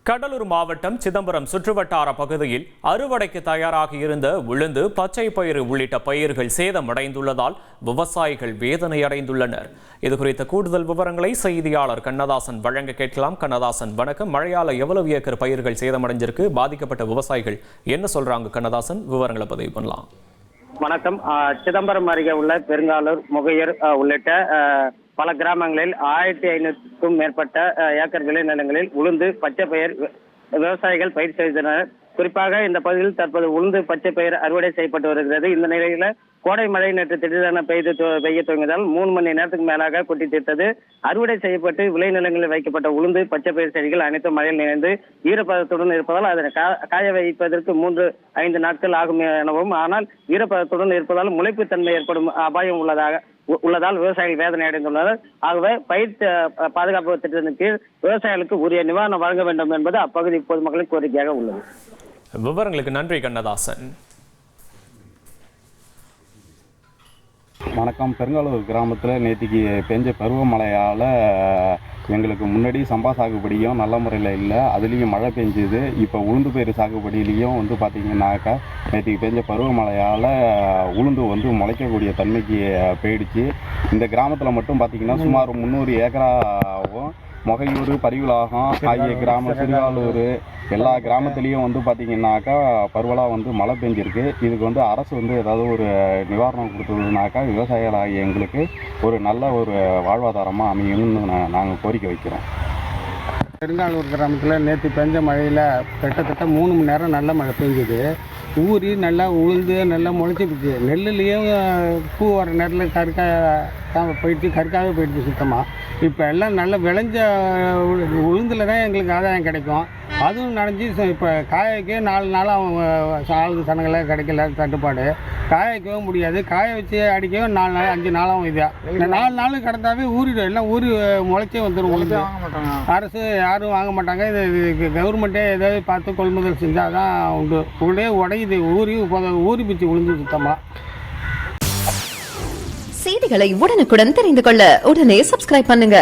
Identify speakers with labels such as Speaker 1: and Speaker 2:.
Speaker 1: கடலூர் மாவட்டம் சிதம்பரம் சுற்றுவட்டார பகுதியில் அறுவடைக்கு தயாராகி இருந்த உளுந்து, பச்சை பயிறு உள்ளிட்ட பயிர்கள் சேதமடைந்துள்ளதால் விவசாயிகள் வேதனை அடைந்துள்ளனர். இதுகுறித்த கூடுதல் விவரங்களை செய்தியாளர் கண்ணதாசன் வழங்க கேட்கலாம். கண்ணதாசன், வணக்கம். மழையால எவ்வளவு ஏக்கர் பயிர்கள் சேதமடைஞ்சிருக்கு? பாதிக்கப்பட்ட விவசாயிகள் என்ன சொல்றாங்க? கண்ணதாசன், விவரங்களை பதிவு பண்ணலாம்.
Speaker 2: வணக்கம். சிதம்பரம் அருகே உள்ள பெருங்காலூர், முகையர் உள்ளிட்ட பல கிராமங்களில் 1500க்கும் மேற்பட்ட ஏக்கர் விளைநிலங்களில் உளுந்து, பச்சை பயிர் விவசாயிகள் பயிர் செய்தனர். குறிப்பாக இந்த பகுதியில் தற்போது உளுந்து, பச்சை பயிர் அறுவடை செய்யப்பட்டு வருகிறது. இந்த நிலையில கோடை மழை நேற்று திடீரென பெய்ய துவங்கியதால் 3 மணி நேரத்துக்கு மேலாக கொட்டி தீர்த்தது. அறுவடை செய்யப்பட்டு விளைநிலங்களில் வைக்கப்பட்ட உளுந்து, பச்சை பயிர் செடிகள் அனைத்தும் மழையில் நினைந்து ஈரப்பதத்துடன் இருப்பதால் அதனை காய வைப்பதற்கு 3-5 நாட்கள் ஆகும் எனவும், ஆனால் ஈரப்பதத்துடன் இருப்பதால் முளைப்பு தன்மை ஏற்படும் அபாயம் உள்ளதால் விவசாயிகள் வேதனை அடைந்துள்ளனர். ஆகவே பயிர் பாதுகாப்பு திட்டத்தின் கீழ் விவசாயிகளுக்கு உரிய நிவாரணம் வழங்க வேண்டும் என்பது அப்பகுதி பொதுமக்களின் கோரிக்கையாக உள்ளது.
Speaker 1: விவரங்களுக்கு நன்றி கண்ணதாசன்.
Speaker 3: வணக்கம். பெருங்காலூர் கிராமத்தில் நேற்றுக்கு பெஞ்ச பருவமழையால் எங்களுக்கு முன்னாடி சம்பா சாகுபடியும் நல்ல முறையில் இல்லை, அதுலேயும் மழை பெஞ்சுது. இப்போ உளுந்து பயிர் சாகுபடியிலையும் பார்த்திங்கனாக்கா நேற்றுக்கு பெஞ்ச பருவமழையால் உளுந்து முளைக்கக்கூடிய தன்மைக்கு போயிடுச்சு. இந்த கிராமத்தில் மட்டும் பார்த்திங்கன்னா சுமார் 300 ஏக்கராவும் முகையூர், பரிவுலாகம் ஆகிய கிராமம், சிறுகாலூர் எல்லா கிராமத்துலேயும் பார்த்திங்கனாக்கா பருவலாக மழை பெஞ்சிருக்கு. இதுக்கு அரசு ஏதாவது ஒரு நிவாரணம் கொடுத்ததுனாக்கா விவசாயிகளாகிய எங்களுக்கு ஒரு நல்ல ஒரு வாழ்வாதாரமாக அமையும்னு நாங்கள் கோரிக்கை வைக்கிறோம்.
Speaker 4: பெருங்காலூர் கிராமத்தில் நேற்று பெஞ்ச மழையில் கிட்டத்தட்ட 3 மணி நேரம் நல்ல மழை பெஞ்சுது. ஊறி நல்லா உளுந்து நல்லா முளைச்சிடுச்சு. நெல்லுலேயும் பூ வர நேரத்தில் கருக்காகவே போயிடுச்சு சுத்தமாக. இப்போ எல்லாம் நல்லா விளைஞ்ச உளுந்தில் தான் எங்களுக்கு ஆதாயம் கிடைக்கும். அதுவும் நனைஞ்சி இப்போ காய வைக்க 4 நாள் அவங்க ஆளுங்க சனங்களை கிடைக்கல, தட்டுப்பாடு. காய வைக்கவும் முடியாது, காய வச்சு அடிக்கவும் 4 நாள் 5 நாளாகும். இது இந்த 4 நாள் கடந்தாவே ஊறிடும், எல்லாம் ஊறி முளைச்சே வந்துடும் உளுந்து. அரசு யாரும் வாங்க மாட்டாங்க. இது கவர்மெண்ட்டே ஏதாவது பார்த்து கொள்முதல் செஞ்சால் தான் உண்டு. உடையுது, ஊறி பிச்சு உளுந்து சுத்தமாக.
Speaker 5: செய்திகளை உடனுக்குடன் தெரிந்து கொள்ள உடனே சப்ஸ்கிரைப் பண்ணுங்க.